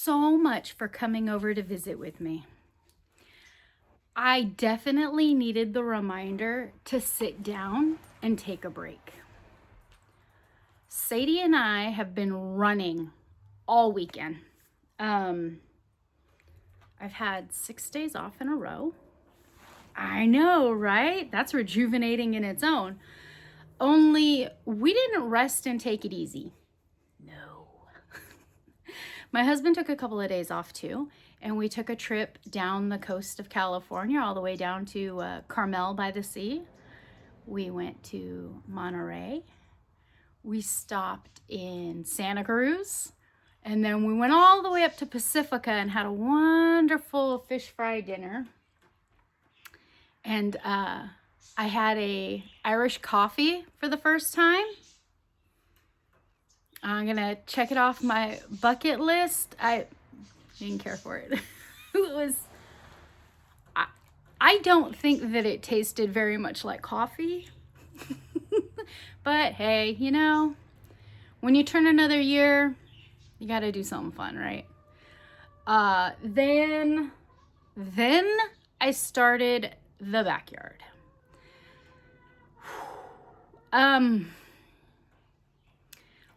so much for coming over to visit with me. I definitely needed the reminder to sit down and take a break. Sadie and I have been running all weekend. I've had 6 days off in a row. I know, right? That's rejuvenating in its own. Only we didn't rest and take it easy. No. My husband took a couple of days off too, and we took a trip down the coast of California, all the way down to Carmel by the sea. We went to Monterey. We stopped in Santa Cruz, and then we went all the way up to Pacifica and had a wonderful fish fry dinner. And I had a Irish coffee for the first time. I'm gonna check it off my bucket list. I didn't care for it. I don't think that it tasted very much like coffee. But hey, you know, when you turn another year, you gotta do something fun, right? Then I started the backyard.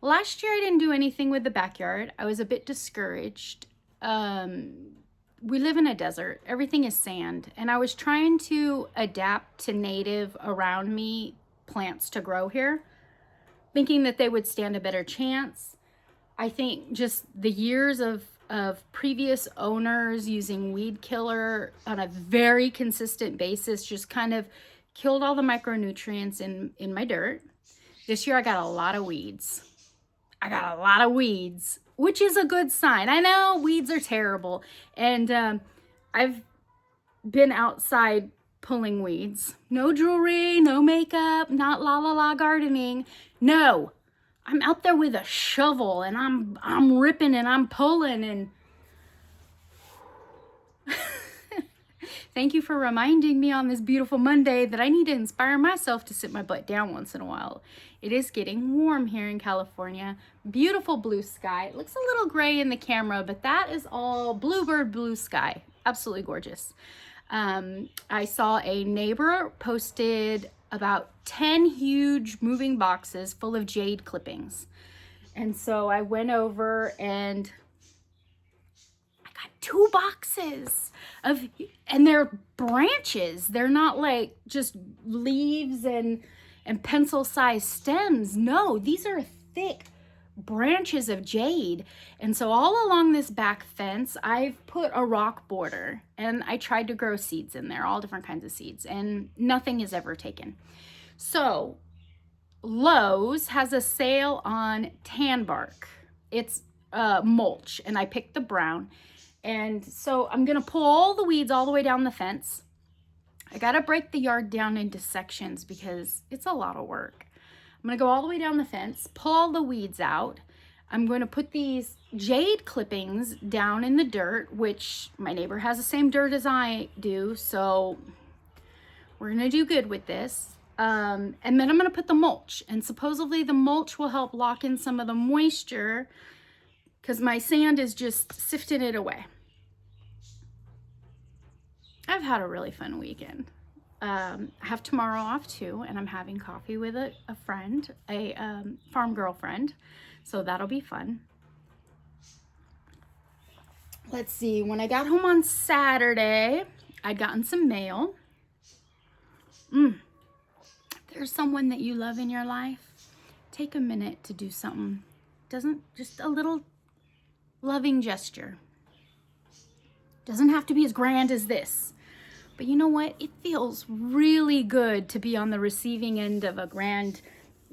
Last year I didn't do anything with the backyard. I was a bit discouraged. We live in a desert. Everything is sand. And I was trying to adapt to native around me plants to grow here, thinking that they would stand a better chance. I think just the years of previous owners using weed killer on a very consistent basis just kind of killed all the micronutrients in my dirt. This year I got a lot of weeds. Which is a good sign. I know weeds are terrible. And I've been outside pulling weeds. No jewelry, no makeup, not la la la gardening. No, I'm out there with a shovel and I'm ripping and I'm pulling and thank you for reminding me on this beautiful Monday that I need to inspire myself to sit my butt down once in a while. It is getting warm here in California. Beautiful blue sky. It looks a little gray in the camera, but that is all bluebird blue sky. Absolutely gorgeous. I saw a neighbor posted about 10 huge moving boxes full of jade clippings. And so I went over and I got 2 boxes and they're branches. They're not like just leaves and pencil-sized stems. No, these are thick branches of jade. And so all along this back fence, I've put a rock border and I tried to grow seeds in there, all different kinds of seeds, and nothing is ever taken. So Lowe's has a sale on tan bark. It's mulch, and I picked the brown. And so I'm gonna pull all the weeds all the way down the fence. I gotta break the yard down into sections because it's a lot of work. I'm gonna go all the way down the fence, pull all the weeds out. I'm going to put these jade clippings down in the dirt, which my neighbor has the same dirt as I do, so we're gonna do good with this. And then I'm gonna put the mulch, and supposedly the mulch will help lock in some of the moisture because my sand is just sifting it away. I've had a really fun weekend. I have tomorrow off too, and I'm having coffee with a friend, a farm girlfriend, so that'll be fun. Let's see, when I got home on Saturday, I'd gotten some mail. There's someone that you love in your life, take a minute to do something. Just a little loving gesture. Doesn't have to be as grand as this. But you know what? It feels really good to be on the receiving end of a grand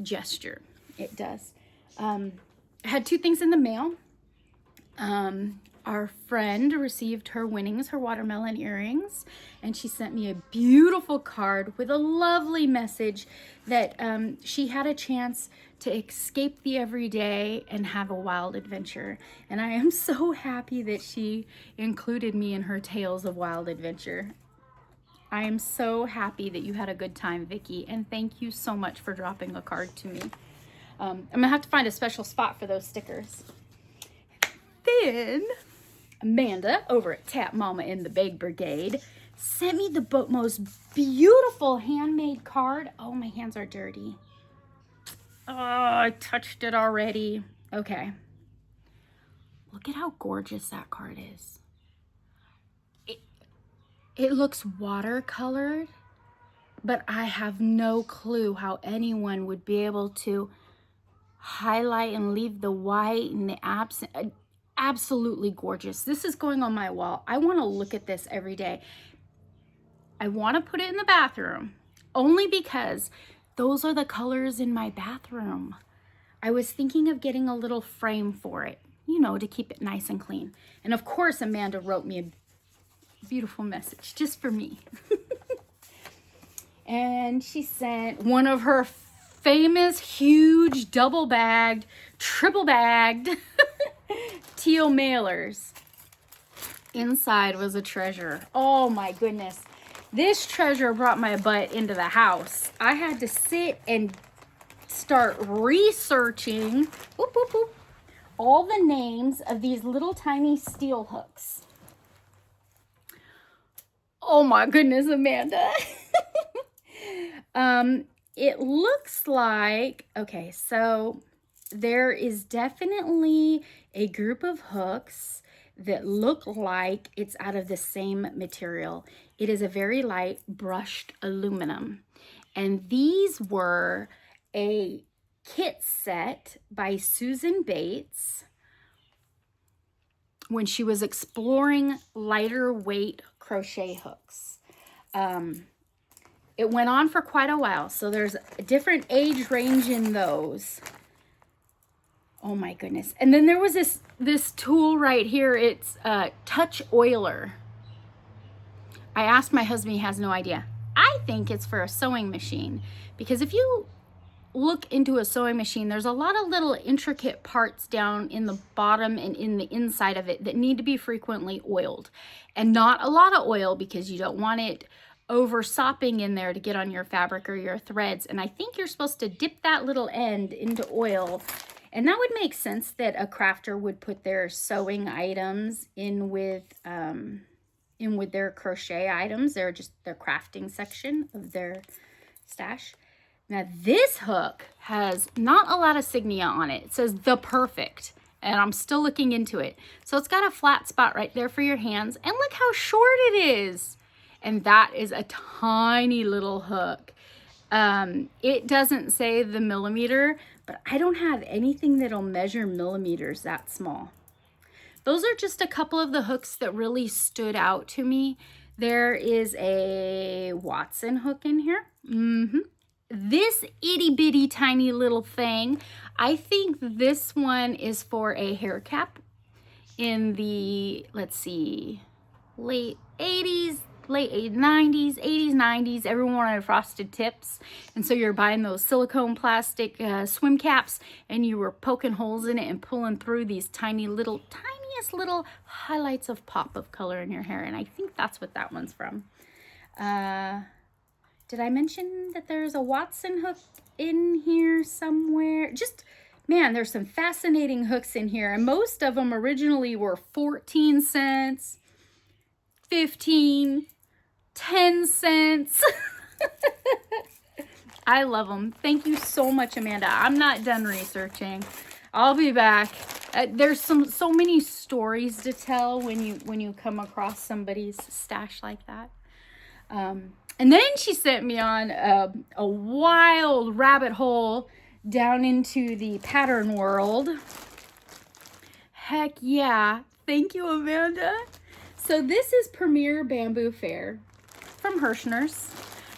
gesture. It does. I had 2 things in the mail. Our friend received her winnings, her watermelon earrings, and she sent me a beautiful card with a lovely message that she had a chance to escape the everyday and have a wild adventure. And I am so happy that she included me in her tales of wild adventure. I am so happy that you had a good time, Vicki, and thank you so much for dropping a card to me. I'm gonna have to find a special spot for those stickers. Then Amanda over at Tap Mama in the Bag Brigade sent me the most beautiful handmade card. Oh, my hands are dirty. Oh, I touched it already. Okay. Look at how gorgeous that card is. It looks watercolored, but I have no clue how anyone would be able to highlight and leave the white and the absent. Absolutely gorgeous. This is going on my wall. I want to look at this every day. I want to put it in the bathroom only because those are the colors in my bathroom. I was thinking of getting a little frame for it, you know, to keep it nice and clean. And of course, Amanda wrote me a beautiful message just for me. And she sent one of her famous, huge, double-bagged, triple-bagged teal mailers. Inside was a treasure. Oh my goodness. This treasure brought my butt into the house. I had to sit and start researching all the names of these little tiny steel hooks. Oh my goodness, Amanda. It looks like, okay, so there is definitely a group of hooks that look like it's out of the same material. It is a very light brushed aluminum. And these were a kit set by Susan Bates when she was exploring lighter weight crochet hooks. It went on for quite a while, so there's a different age range in those. Oh my goodness. And then there was this tool right here. It's a touch oiler. I asked my husband, he has no idea. I think it's for a sewing machine, because if you look into a sewing machine, there's a lot of little intricate parts down in the bottom and in the inside of it that need to be frequently oiled. And not a lot of oil, because you don't want it over sopping in there to get on your fabric or your threads. And I think you're supposed to dip that little end into oil. And that would make sense that a crafter would put their sewing items in with their crochet items. They're just their crafting section of their stash. Now this hook has not a lot of signia on it. It says The Perfect, and I'm still looking into it. So it's got a flat spot right there for your hands, and look how short it is. And that is a tiny little hook. It doesn't say the millimeter, but I don't have anything that'll measure millimeters that small. Those are just a couple of the hooks that really stood out to me. There is a Watson hook in here. This itty bitty tiny little thing, I think this one is for a hair cap in the, let's see, late 80s, 90s, 90s, everyone wanted frosted tips. And so you're buying those silicone plastic swim caps, and you were poking holes in it and pulling through these tiniest little highlights of pop of color in your hair. And I think that's what that one's from. Did I mention that there's a Watson hook in here somewhere? Just, man, there's some fascinating hooks in here. And most of them originally were 14 cents, 15, 10 cents. I love them. Thank you so much, Amanda. I'm not done researching. I'll be back. There's so many stories to tell when you come across somebody's stash like that. And then she sent me on a wild rabbit hole down into the pattern world. Heck yeah. Thank you, Amanda. So this is Premier Bamboo Fair from Hirschner's,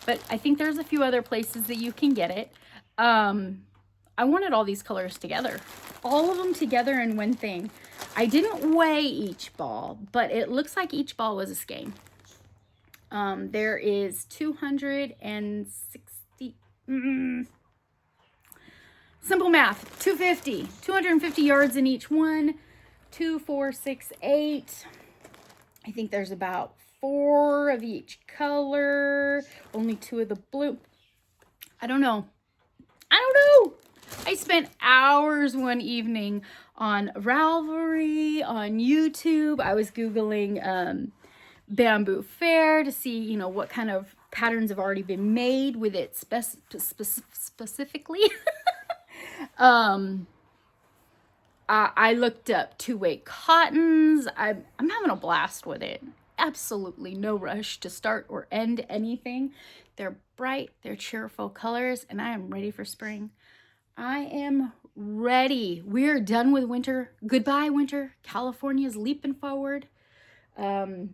but I think there's a few other places that you can get it. I wanted all these colors together, all of them together in one thing. I didn't weigh each ball, but it looks like each ball was a skein. There is 260, simple math, 250 yards in each one. 2, 4, 6, 8. I think there's about 4 of each color, only 2 of the blue. I don't know. I spent hours one evening on Ravelry, on YouTube. I was Googling bamboo fair to see, you know, what kind of patterns have already been made with it specifically. I looked up two-way cottons. I'm having a blast with it. Absolutely no rush to start or end anything. They're bright, they're cheerful colors, and I am ready for spring. I am ready. We're done with winter. Goodbye, winter. California's leaping forward. Not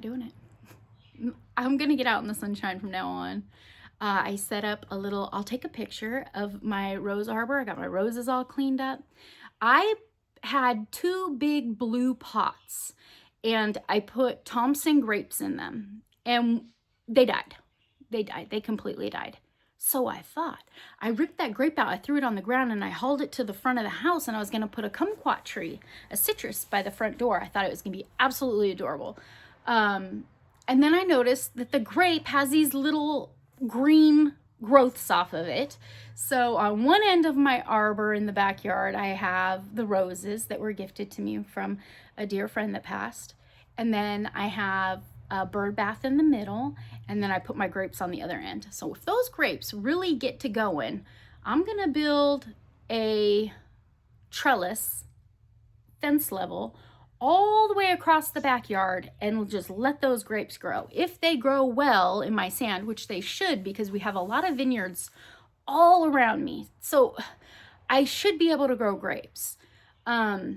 doing it. I'm gonna get out in the sunshine from now on. I set up a little, I'll take a picture of my rose arbor. I got my roses all cleaned up. I had 2 big blue pots and I put Thompson grapes in them and they died. They completely died. So I thought, I ripped that grape out, I threw it on the ground and I hauled it to the front of the house and I was gonna put a kumquat tree, a citrus by the front door. I thought it was gonna be absolutely adorable. And then I noticed that the grape has these little green growths off of it. So on one end of my arbor in the backyard, I have the roses that were gifted to me from a dear friend that passed. And then I have a bird bath in the middle, and then I put my grapes on the other end. So if those grapes really get to going, I'm gonna build a trellis, fence level, all the way across the backyard and just let those grapes grow. If they grow well in my sand, which they should because we have a lot of vineyards all around me. So I should be able to grow grapes. I'll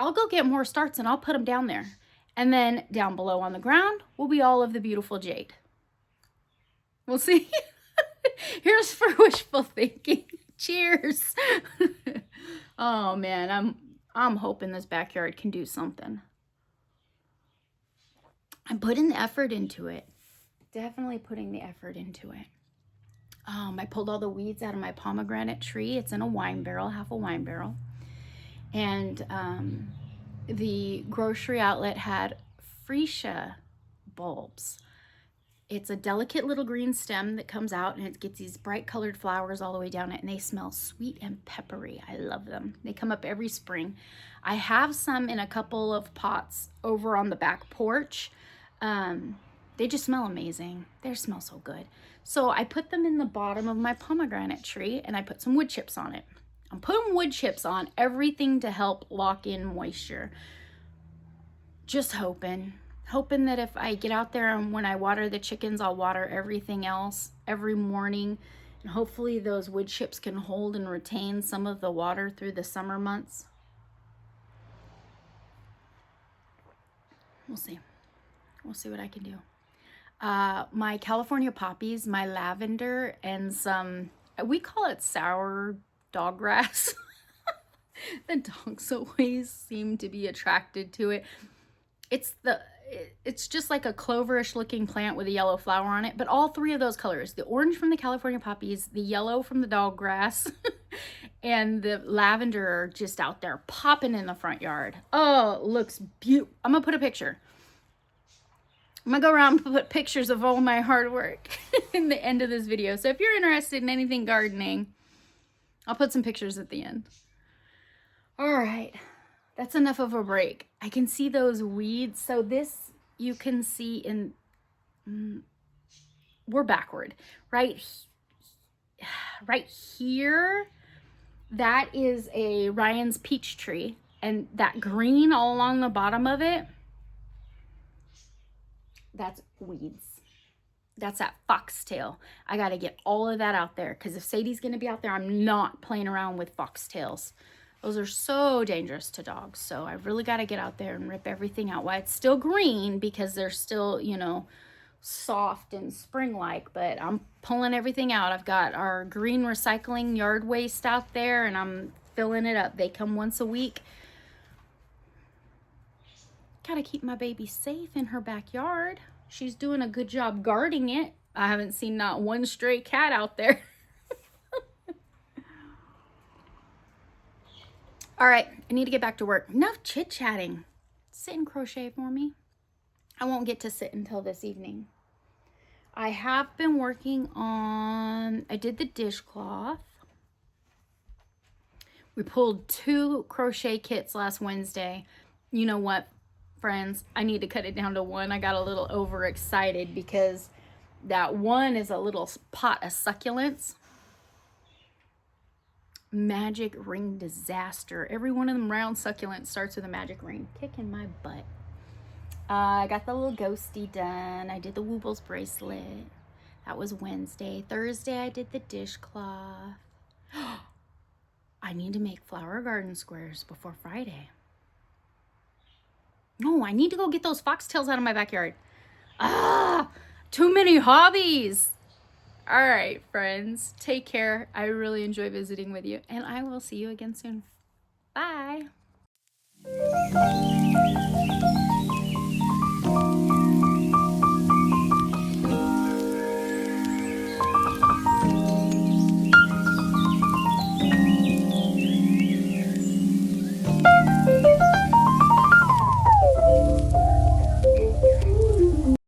go get more starts and I'll put them down there. And then down below on the ground will be all of the beautiful jade. We'll see. Here's for wishful thinking. Cheers. Oh man, I'm hoping this backyard can do something. I'm putting the effort into it. Definitely putting the effort into it. I pulled all the weeds out of my pomegranate tree. It's in a wine barrel, half a wine barrel. And the grocery outlet had freesia bulbs. It's a delicate little green stem that comes out and it gets these bright colored flowers all the way down it, and they smell sweet and peppery. I love them. They come up every spring. I have some in a couple of pots over on the back porch. They just smell amazing. They smell so good. So I put them in the bottom of my pomegranate tree and I put some wood chips on it. I'm putting wood chips on everything to help lock in moisture. Just hoping that if I get out there and when I water the chickens, I'll water everything else every morning. And hopefully those wood chips can hold and retain some of the water through the summer months. We'll see. We'll see what I can do. My California poppies, my lavender, and some, we call it sour dog grass. The dogs always seem to be attracted to it. It's just like a cloverish looking plant with a yellow flower on it, but all 3 of those colors, the orange from the California poppies, the yellow from the dog grass, and the lavender are just out there popping in the front yard. Oh, it looks beautiful. I'm gonna put a picture. I'm gonna go around and put pictures of all my hard work in the end of this video. So if you're interested in anything gardening, I'll put some pictures at the end. All right, that's enough of a break. I can see those weeds. So this you can see in, we're backward, right here. That is a Ryan's peach tree, and that green all along the bottom of it, that's weeds. That's that foxtail. I got to get all of that out there because if Sadie's going to be out there, I'm not playing around with foxtails. Those are so dangerous to dogs. So I really got to get out there and rip everything out while it's still green because they're still, you know, soft and spring-like, but I'm pulling everything out. I've got our green recycling yard waste out there and I'm filling it up. They come once a week. Gotta keep my baby safe in her backyard. She's doing a good job guarding it. I haven't seen not one stray cat out there. All right, I need to get back to work. Enough chit-chatting. Sit and crochet for me. I won't get to sit until this evening. I have been working on, I did the dishcloth. We pulled 2 crochet kits last Wednesday. You know what, friends? I need to cut it down to 1. I got a little overexcited because that one is a little pot of succulents. Magic ring disaster. Every one of them round succulents starts with a magic ring. Kicking my butt. I got the little ghosty done. I did the Woobles bracelet. That was Wednesday. Thursday, I did the dishcloth. I need to make flower garden squares before Friday. No, I need to go get those foxtails out of my backyard. Too many hobbies. All right, friends, take care. I really enjoy visiting with you, and I will see you again soon. Bye.